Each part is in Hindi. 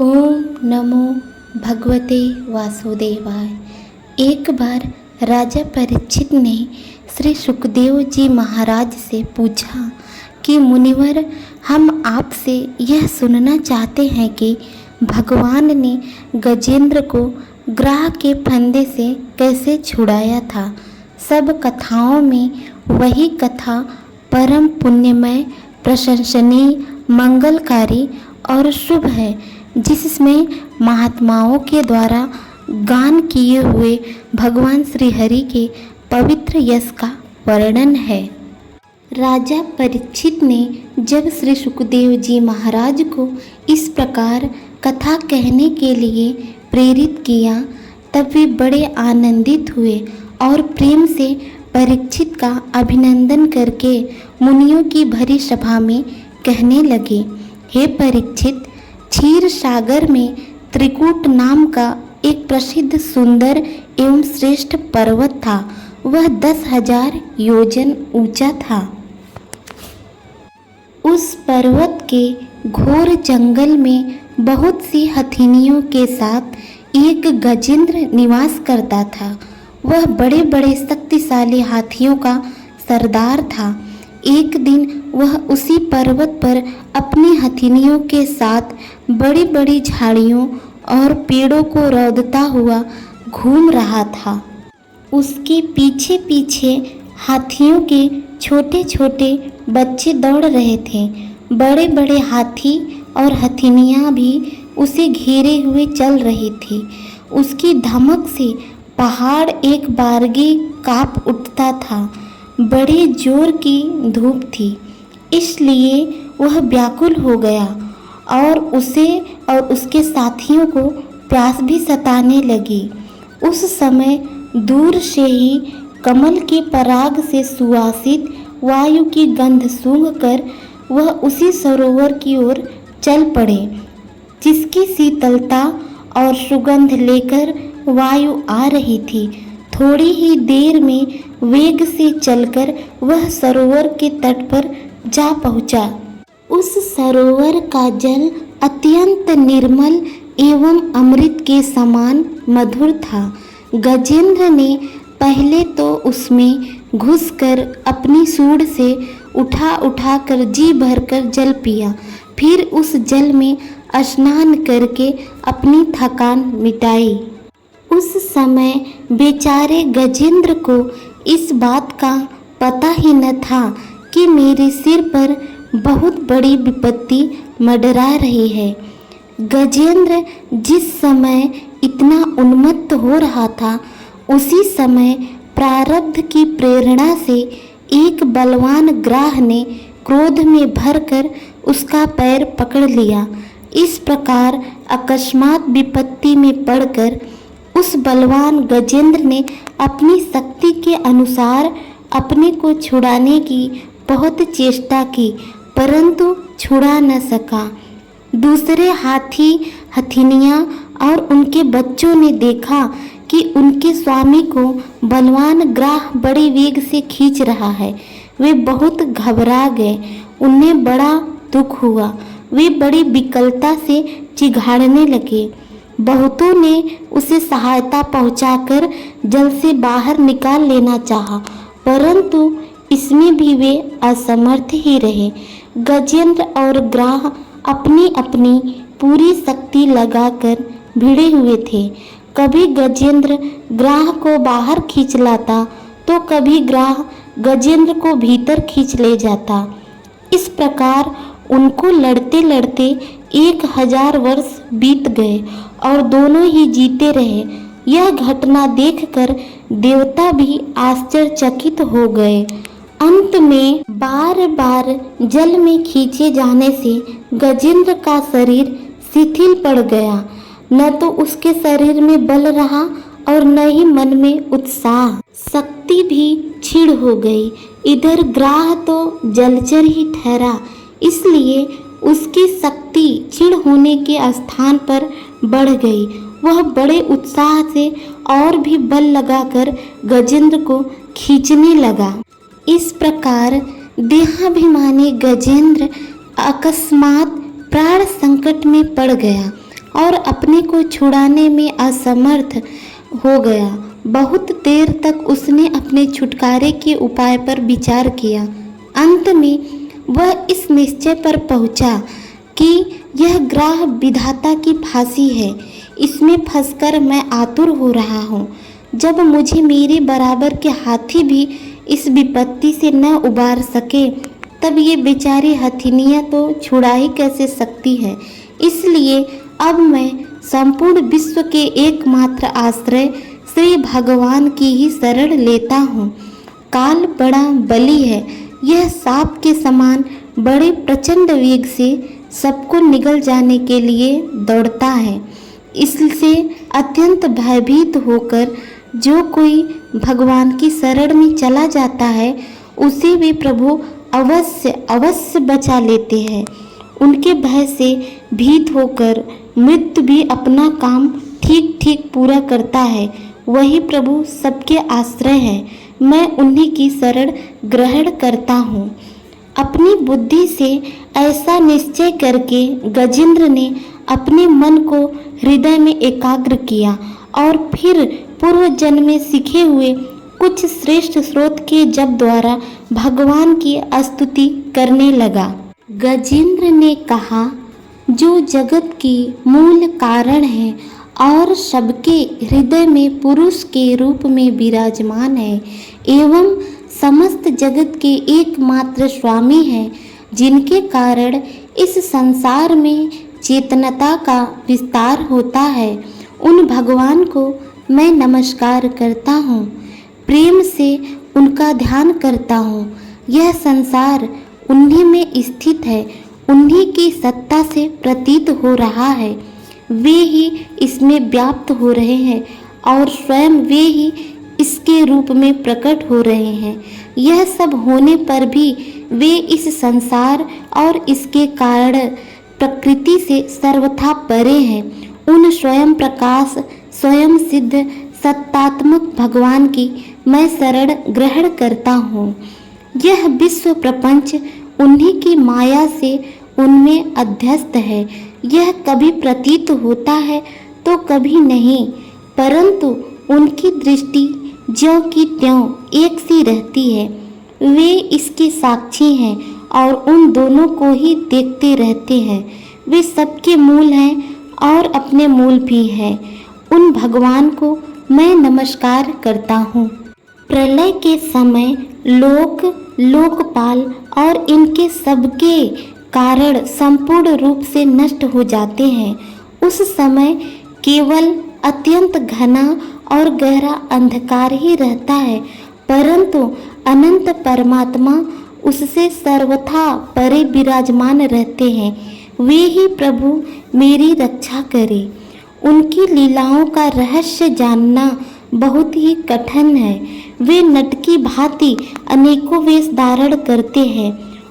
ओम नमो भगवते वासुदेवाय। एक बार राजा परीक्षित ने श्री सुखदेव जी महाराज से पूछा कि मुनिवर, हम आपसे यह सुनना चाहते हैं कि भगवान ने गजेंद्र को ग्रह के फंदे से कैसे छुड़ाया था। सब कथाओं में वही कथा परम पुण्यमय, प्रशंसनीय, मंगलकारी और शुभ है, जिसमें महात्माओं के द्वारा गान किए हुए भगवान श्री हरि के पवित्र यश का वर्णन है। राजा परीक्षित ने जब श्री सुखदेव जी महाराज को इस प्रकार कथा कहने के लिए प्रेरित किया, तब वे बड़े आनंदित हुए और प्रेम से परीक्षित का अभिनंदन करके मुनियों की भरी सभा में कहने लगे, हे परीक्षित, क्षीर सागर में त्रिकूट नाम का एक प्रसिद्ध सुंदर एवं श्रेष्ठ पर्वत था। वह 10,000 योजन ऊंचा था। उस पर्वत के घोर जंगल में बहुत सी हथिनियों के साथ एक गजेंद्र निवास करता था। वह बड़े बड़े शक्तिशाली हाथियों का सरदार था। एक दिन वह उसी पर्वत पर अपनी हथिनियों के साथ बड़ी बड़ी झाड़ियों और पेड़ों को रौंदता हुआ घूम रहा था। उसके पीछे पीछे हाथियों के छोटे छोटे बच्चे दौड़ रहे थे। बड़े बड़े हाथी और हथिनियाँ भी उसे घेरे हुए चल रही थी। उसकी धमक से पहाड़ एक बारगी काँप उठता था। बड़े जोर की धूप थी, इसलिए वह व्याकुल हो गया और उसे और उसके साथियों को प्यास भी सताने लगी। उस समय दूर से ही कमल के पराग से सुवासित वायु की गंध सूंघकर वह उसी सरोवर की ओर चल पड़े, जिसकी शीतलता और सुगंध लेकर वायु आ रही थी। थोड़ी ही देर में वेग से चलकर वह सरोवर के तट पर जा पहुंचा। उस सरोवर का जल अत्यंत निर्मल एवं अमृत के समान मधुर था। गजेंद्र ने पहले तो उसमें घुसकर अपनी सूंड से उठा कर जी भरकर जल पिया। फिर उस जल में स्नान करके अपनी थकान मिटाई। उस समय बेचारे गजेंद्र को इस बात का पता ही न था कि मेरे सिर पर बहुत बड़ी विपत्ति मंडरा रही है। गजेंद्र जिस समय इतना उन्मत्त हो रहा था, उसी समय प्रारब्ध की प्रेरणा से एक बलवान ग्राह ने क्रोध में भरकर उसका पैर पकड़ लिया। इस प्रकार अकस्मात विपत्ति में पड़कर उस बलवान गजेंद्र ने अपनी शक्ति के अनुसार अपने को छुड़ाने की बहुत चेष्टा की, परंतु छुड़ा न सका। दूसरे हाथी हथिनियाँ और उनके बच्चों ने देखा कि उनके स्वामी को बलवान ग्राह बड़े वेग से खींच रहा है। वे बहुत घबरा गए। उन्हें बड़ा दुख हुआ। वे बड़ी विकलता से चिघाड़ने लगे। बहुतों ने उसे सहायता पहुंचाकर जल से बाहर निकाल लेना चाहा, परंतु इसमें भी वे असमर्थ ही रहे। गजेंद्र और ग्राह अपनी अपनी पूरी शक्ति लगाकर भिड़े हुए थे। कभी गजेंद्र ग्राह को बाहर खींच लाता, तो कभी ग्राह गजेंद्र को भीतर खींच ले जाता। इस प्रकार उनको लड़ते लड़ते 1000 वर्ष बीत गए और दोनों ही जीते रहे। यह घटना देखकर देवता भी आश्चर्यचकित हो गए। अंत में बार बार जल में खींचे जाने से गजेंद्र का शरीर शिथिल पड़ गया। न तो उसके शरीर में बल रहा और न ही मन में उत्साह। शक्ति भी क्षीण हो गई। इधर ग्राह तो जलचर ही ठहरा, इसलिए उसकी शक्ति क्षीण होने के स्थान पर बढ़ गई। वह बड़े उत्साह से और भी बल लगाकर गजेंद्र को खींचने लगा। इस प्रकार देहाभिमानी गजेंद्र अकस्मात प्राण संकट में पड़ गया। और अपने को छुड़ाने में असमर्थ हो गया। बहुत देर तक उसने अपने छुटकारे के उपाय पर विचार किया। अंत में वह इस निश्चय पर पहुंचा कि यह ग्रह विधाता की फांसी है। इसमें फंसकर मैं आतुर हो रहा हूँ। जब मुझे मेरे बराबर के हाथी भी इस विपत्ति से न उबार सके, तब ये बेचारी हथिनियाँ तो छुड़ा ही कैसे सकती है। इसलिए अब मैं संपूर्ण विश्व के एकमात्र आश्रय श्री भगवान की ही शरण लेता हूँ। काल बड़ा बली है। यह सांप के समान बड़े प्रचंड वेग से सबको निगल जाने के लिए दौड़ता है। इससे अत्यंत भयभीत होकर जो कोई भगवान की शरण में चला जाता है, उसे वे प्रभु अवश्य बचा लेते हैं। उनके भय से भीत होकर मृत्यु भी अपना काम ठीक ठीक पूरा करता है। वही प्रभु सबके आश्रय है। मैं उन्हीं की शरण ग्रहण करता हूँ। अपनी बुद्धि से ऐसा निश्चय करके गजेंद्र ने अपने मन को हृदय में एकाग्र किया और फिर पूर्व जन्म में सीखे हुए कुछ श्रेष्ठ स्रोत के जप द्वारा भगवान की स्तुति करने लगा। गजेंद्र ने कहा, जो जगत की मूल कारण है और सबके हृदय में पुरुष के रूप में विराजमान है एवं समस्त जगत के एकमात्र स्वामी है, जिनके कारण इस संसार में चेतनता का विस्तार होता है, उन भगवान को मैं नमस्कार करता हूँ। प्रेम से उनका ध्यान करता हूँ। यह संसार उन्हीं में स्थित है। उन्हीं की सत्ता से प्रतीत हो रहा है। वे ही इसमें व्याप्त हो रहे हैं और स्वयं वे ही इसके रूप में प्रकट हो रहे हैं। यह सब होने पर भी वे इस संसार और इसके कारण प्रकृति से सर्वथा परे हैं। उन स्वयं प्रकाश स्वयं सिद्ध सत्तात्मक भगवान की मैं शरण ग्रहण करता हूँ। यह विश्व प्रपंच उन्हीं की माया से उनमें अध्यस्त है। यह कभी प्रतीत होता है तो कभी नहीं, परंतु उनकी दृष्टि ज्यों की त्यों एक सी रहती है। वे इसके साक्षी हैं और उन दोनों को ही देखते रहते हैं। वे सबके मूल हैं और अपने मूल भी हैं। उन भगवान को मैं नमस्कार करता हूँ। प्रलय के समय लोकपाल और इनके सबके कारण संपूर्ण रूप से नष्ट हो जाते हैं। उस समय केवल अत्यंत घना और गहरा अंधकार ही रहता है, परंतु अनंत परमात्मा उससे सर्वथा परे विराजमान रहते हैं। वे ही प्रभु मेरी रक्षा करे। उनकी लीलाओं का रहस्य जानना बहुत ही कठिन है। वे नट की भांति अनेकों वेश धारण करते हैं।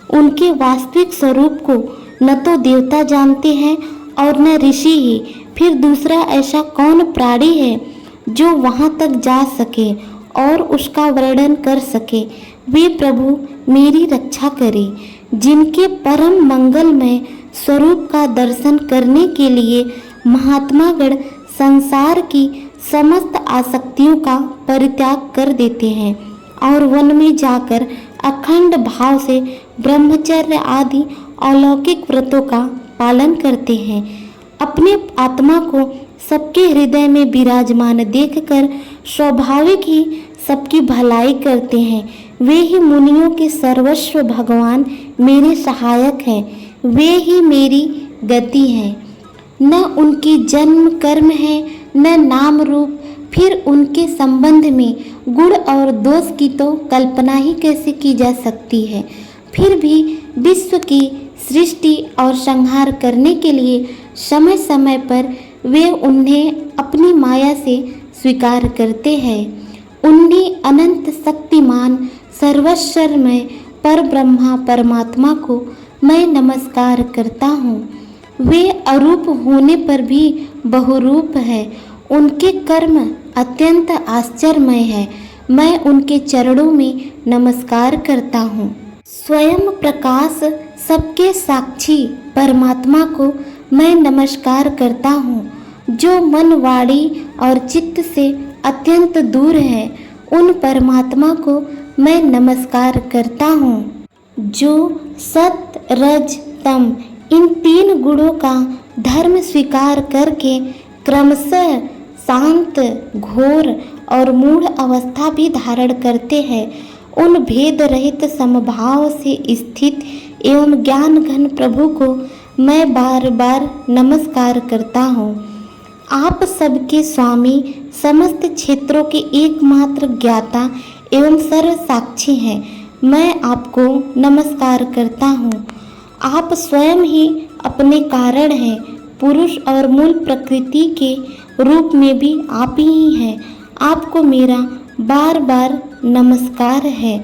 उनके वास्तविक स्वरूप को न तो देवता जानते हैं और न ऋषि ही। फिर दूसरा ऐसा कौन प्राणी है जो वहां तक जा सके और उसका वर्णन कर सके। वे प्रभु मेरी रक्षा करे। जिनके परम मंगलमय स्वरूप का दर्शन करने के लिए महात्मागण संसार की समस्त आसक्तियों का परित्याग कर देते हैं और वन में जाकर अखंड भाव से ब्रह्मचर्य आदि अलौकिक व्रतों का पालन करते हैं। अपने आत्मा को सबके हृदय में विराजमान देखकर स्वाभाविक ही सबकी भलाई करते हैं। वे ही मुनियों के सर्वस्व भगवान मेरे सहायक हैं। वे ही मेरी गति हैं। न उनकी जन्म कर्म है न नाम रूप। फिर उनके संबंध में गुण और दोष की तो कल्पना ही कैसे की जा सकती है। फिर भी विश्व की सृष्टि और संहार करने के लिए समय समय पर वे उन्हें अपनी माया से स्वीकार करते हैं। उन्हीं अनंत शक्तिमान सर्वस्वमय पर ब्रह्मा परमात्मा को मैं नमस्कार करता हूँ। वे अरूप होने पर भी बहुरूप है। उनके कर्म अत्यंत आश्चर्यमय है। मैं उनके चरणों में नमस्कार करता हूँ। स्वयं प्रकाश सबके साक्षी परमात्मा को मैं नमस्कार करता हूँ। जो मन, वाणी और चित्त से अत्यंत दूर है, उन परमात्मा को मैं नमस्कार करता हूँ। जो सत, रज, तम इन 3 गुणों का धर्म स्वीकार करके क्रमशः शांत, घोर और मूढ़ अवस्था भी धारण करते हैं, उन भेद रहित समभाव से स्थित एवं ज्ञान घन प्रभु को मैं बार बार नमस्कार करता हूँ। आप सबके स्वामी, समस्त क्षेत्रों के एकमात्र ज्ञाता एवं सर्व साक्षी हैं। मैं आपको नमस्कार करता हूँ। आप स्वयं ही अपने कारण हैं। पुरुष और मूल प्रकृति के रूप में भी आप ही हैं। आपको मेरा बार बार नमस्कार है।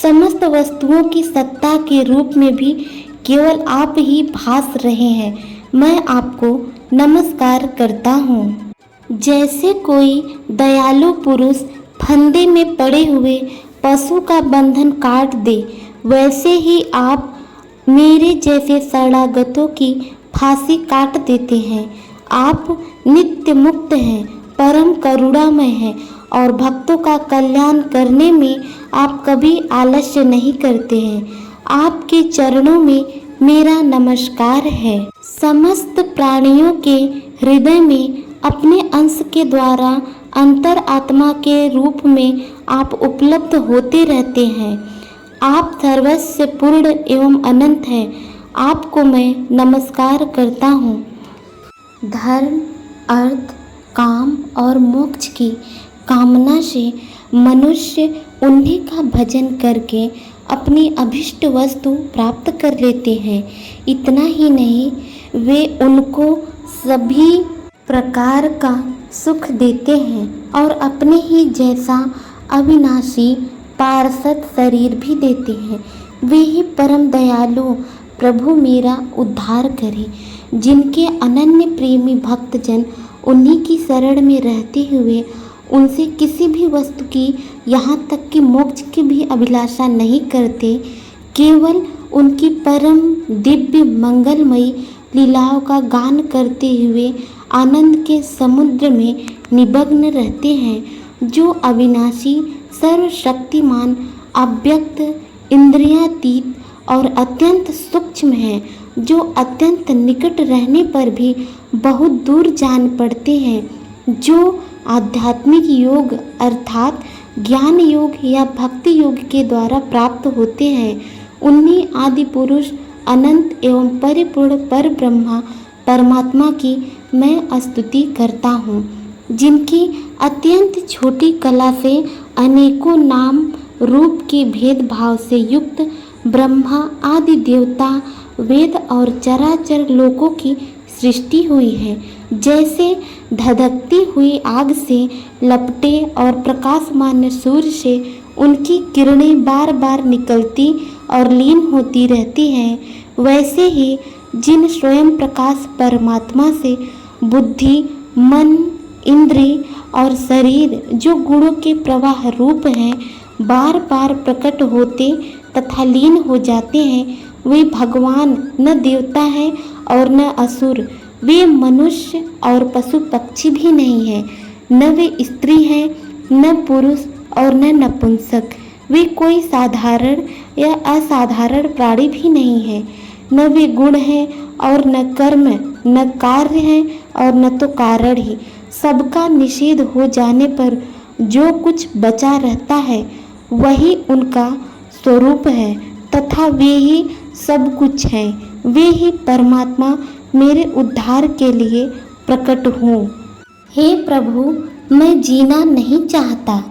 समस्त वस्तुओं की सत्ता के रूप में भी केवल आप ही भास रहे हैं। मैं आपको नमस्कार करता हूँ। जैसे कोई दयालु पुरुष फंदे में पड़े हुए पशु का बंधन काट दे, वैसे ही आप मेरे जैसे शरणागतों की फांसी काट देते हैं। आप नित्य मुक्त हैं, परम करुणामय हैं और भक्तों का कल्याण करने में आप कभी आलस्य नहीं करते हैं। आपके चरणों में मेरा नमस्कार है। समस्त प्राणियों के हृदय में अपने अंश के द्वारा अंतर आत्मा के रूप में आप उपलब्ध होते रहते हैं। आप सर्वस्व पूर्ण एवं अनंत हैं। आपको मैं नमस्कार करता हूँ। धर्म, अर्थ, काम और मोक्ष की कामना से मनुष्य उन्हीं का भजन करके अपनी अभिष्ट वस्तु प्राप्त कर लेते हैं। इतना ही नहीं, वे उनको सभी प्रकार का सुख देते हैं और अपने ही जैसा अविनाशी पार्षद शरीर भी देते हैं। वे ही परम दयालु प्रभु मेरा उद्धार करें। जिनके अनन्य प्रेमी भक्तजन उन्हीं की शरण में रहते हुए उनसे किसी भी वस्तु की, यहाँ तक कि मोक्ष की भी अभिलाषा नहीं करते, केवल उनकी परम दिव्य मंगलमयी लीलाओं का गान करते हुए आनंद के समुद्र में निमग्न रहते हैं। जो अविनाशी, सर्वशक्तिमान, अव्यक्त, इंद्रियातीत और अत्यंत सूक्ष्म है, जो अत्यंत निकट रहने पर भी बहुत दूर जान पड़ते हैं, जो आध्यात्मिक योग अर्थात ज्ञान योग या भक्ति योग के द्वारा प्राप्त होते हैं, उन्हीं आदि पुरुष अनंत एवं परिपूर्ण पर ब्रह्मा परमात्मा की मैं स्तुति करता हूँ। जिनकी अत्यंत छोटी कला से अनेकों नाम रूप के भेदभाव से युक्त ब्रह्मा आदि देवता, वेद और चराचर लोकों की सृष्टि हुई है। जैसे धधकती हुई आग से लपटे और प्रकाशमान सूर्य से उनकी किरणें बार बार निकलती और लीन होती रहती हैं, वैसे ही जिन स्वयं प्रकाश परमात्मा से बुद्धि, मन, इंद्रिय और शरीर जो गुणों के प्रवाह रूप हैं, बार बार प्रकट होते तथा लीन हो जाते हैं, वे भगवान न देवता है और न असुर। वे मनुष्य और पशु पक्षी भी नहीं है, न वे स्त्री हैं, न पुरुष और न नपुंसक। वे कोई साधारण या असाधारण प्राणी भी नहीं है, न वे गुण हैं और न कर्म, न कार्य है और न तो कारण ही। सबका निषेध हो जाने पर जो कुछ बचा रहता है वही उनका स्वरूप है तथा वे ही सब कुछ हैं। वे ही परमात्मा मेरे उद्धार के लिए प्रकट हों। हे प्रभु, मैं जीना नहीं चाहता।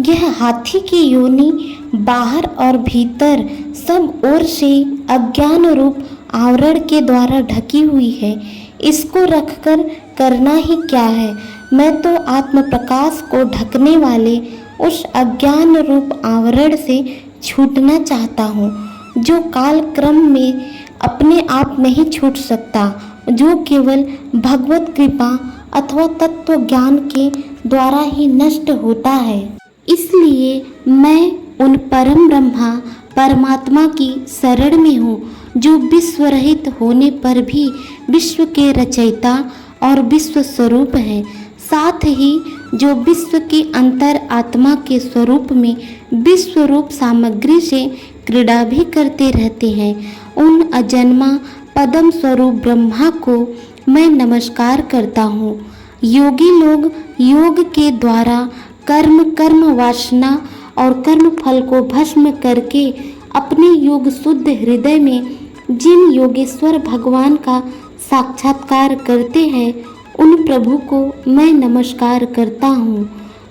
यह हाथी की योनि बाहर और भीतर सब ओर से अज्ञान रूप आवरण के द्वारा ढकी हुई है। इसको रखकर करना ही क्या है। मैं तो आत्म प्रकाश को ढकने वाले उस अज्ञान रूप आवरण से छूटना चाहता हूँ, जो काल क्रम में अपने आप नहीं छूट सकता, जो केवल भगवत कृपा अथवा तत्व ज्ञान के द्वारा ही नष्ट होता है। इसलिए मैं उन परम ब्रह्मा परमात्मा की शरण में हूँ। जो विश्व रहित होने पर भी विश्व के रचयिता और विश्व स्वरूप है, साथ ही जो विश्व की अंतर आत्मा के स्वरूप में विश्व रूप सामग्री से क्रीड़ा भी करते रहते हैं, उन अजन्मा पदम स्वरूप ब्रह्मा को मैं नमस्कार करता हूँ। योगी लोग योग के द्वारा कर्म वासना और कर्म फल को भस्म करके अपने योग शुद्ध हृदय में जिन योगेश्वर भगवान का साक्षात्कार करते हैं, उन प्रभु को मैं नमस्कार करता हूँ।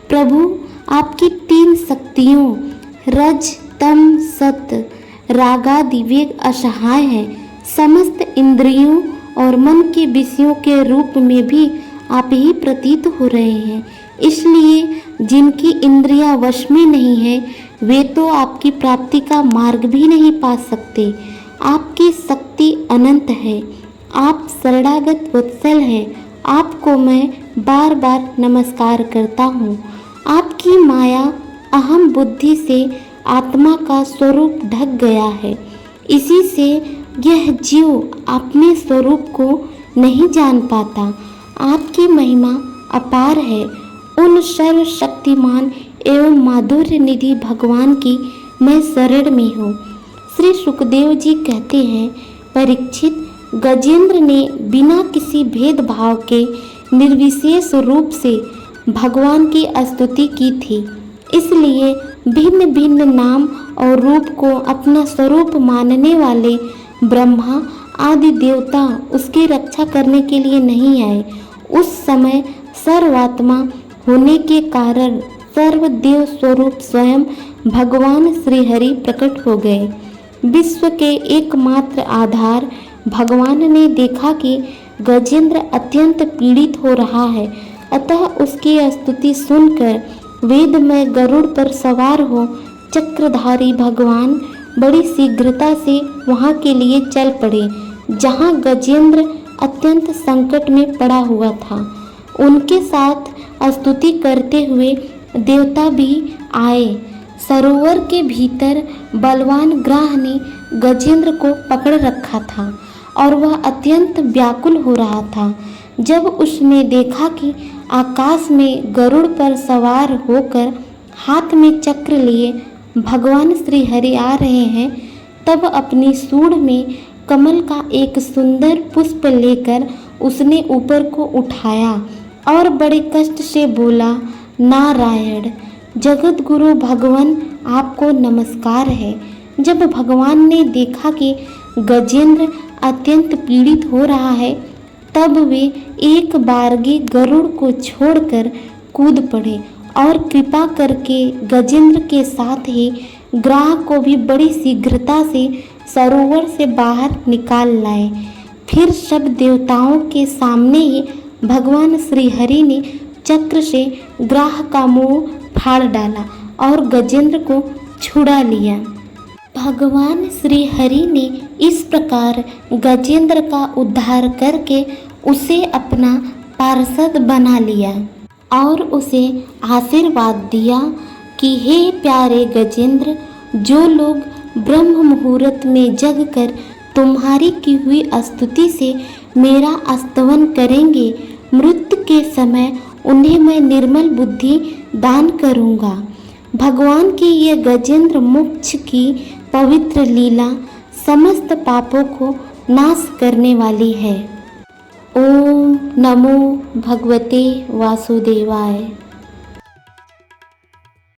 प्रभु, आपकी 3 शक्तियों रज तम सत रागादि वेग असहाय है। समस्त इंद्रियों और मन के विषयों के रूप में भी आप ही प्रतीत हो रहे हैं, इसलिए जिनकी इंद्रियां वश में नहीं है वे तो आपकी प्राप्ति का मार्ग भी नहीं पा सकते। आपकी शक्ति अनंत है, आप शरणागत वत्सल हैं, आपको मैं बार बार नमस्कार करता हूँ। आपकी माया अहम बुद्धि से आत्मा का स्वरूप ढक गया है, इसी से यह जीव अपने स्वरूप को नहीं जान पाता। आपकी महिमा अपार है। उन सर्वशक्तिमान एवं माधुर्य निधि भगवान की मैं शरण में हूँ। श्री सुखदेव जी कहते हैं, परीक्षित, गजेंद्र ने बिना किसी भेदभाव के निर्विशेष रूप से भगवान की स्तुति की थी, इसलिए भिन्न भिन्न नाम और रूप को अपना स्वरूप मानने वाले ब्रह्मा आदि देवता उसकी रक्षा करने के लिए नहीं आए। उस समय सर्वात्मा होने के कारण सर्वदेव स्वरूप स्वयं भगवान श्रीहरि प्रकट हो गए। विश्व के एकमात्र आधार भगवान ने देखा कि गजेंद्र अत्यंत पीड़ित हो रहा है, अतः उसकी स्तुति सुनकर वेदमय गरुड़ पर सवार हो चक्रधारी भगवान बड़ी शीघ्रता से वहाँ के लिए चल पड़े जहाँ गजेंद्र अत्यंत संकट में पड़ा हुआ था। उनके साथ स्तुति करते हुए देवता भी आए। सरोवर के भीतर बलवान ग्राह ने गजेंद्र को पकड़ रखा था और वह अत्यंत व्याकुल हो रहा था। जब उसने देखा कि आकाश में गरुड़ पर सवार होकर हाथ में चक्र लिए भगवान श्री हरि आ रहे हैं, तब अपनी सूंड में कमल का एक सुंदर पुष्प लेकर उसने ऊपर को उठाया और बड़े कष्ट से बोला, नारायण जगत गुरु भगवान, आपको नमस्कार है। जब भगवान ने देखा कि गजेंद्र अत्यंत पीड़ित हो रहा है, तब वे एक बारगी गरुड़ को छोड़कर कूद पड़े और कृपा करके गजेंद्र के साथ ही ग्राह को भी बड़ी शीघ्रता से सरोवर से बाहर निकाल लाए। फिर सब देवताओं के सामने ही भगवान श्रीहरि ने चक्र से ग्राह का मुंह फाड़ डाला और गजेंद्र को छुड़ा लिया। भगवान श्री हरि ने इस प्रकार गजेंद्र का उद्धार करके उसे अपना पार्षद बना लिया और उसे आशीर्वाद दिया कि हे प्यारे गजेंद्र, जो लोग ब्रह्म मुहूर्त में जग कर तुम्हारी की हुई स्तुति से मेरा स्तवन करेंगे, मृत्यु के समय उन्हें मैं निर्मल बुद्धि दान करूँगा। भगवान की ये गजेंद्र मोक्ष की पवित्र लीला समस्त पापों को नाश करने वाली है। ओम नमो भगवते वासुदेवाय।